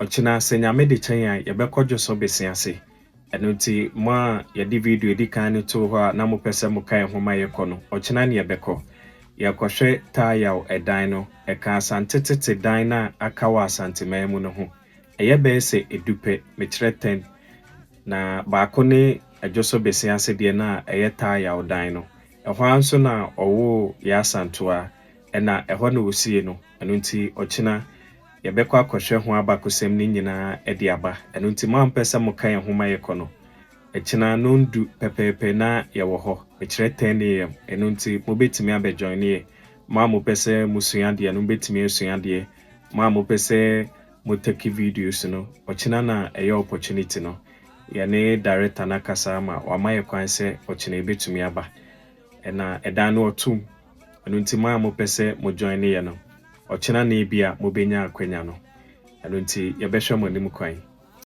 ochina senyame de chen ya yebekọjo so besiase eno nti mo a yedi video edi kan ne to ho a na mo pese mo kan ho ma yekọ no ochina ne yebekọ yakọhwe tayaw edan no eka Asante tete dan na aka wa Asante mamu no ho eyebe se edupe mekyerɛ 10 na baako ne adwoso besiase de na eye tayaw dan no ɛho anso na owo ya Asantoa ɛna ɛho na osie no eno nti ochina yɛbɛkɔ akɔhwɛ ho abakosɛm ne nyinaa ɛde aba ɛno nti mo ampɛsɛ mo kan ho ma yɛkɔ no ɛkyina no ndu pɛpɛpɛ na yɛwɔ hɔ ɛkyerɛ 10 am ɛno nti mo betimi abɛjoin ne mo pɛsɛ mo suadeɛ no betimi asuadeɛ mo pɛsɛ mo take videos no ɔkyina na ɛyɛ opportunity no yɛne director na kasa ma wama yɛ kwan sɛ ɔkyina betimi aba ɛna ɛdan no ɔtum ɛno nti mo pɛsɛ mo join ne yɛ no ochina na ebia mo benya akwanya no eno nti yebehwe mo nim kwan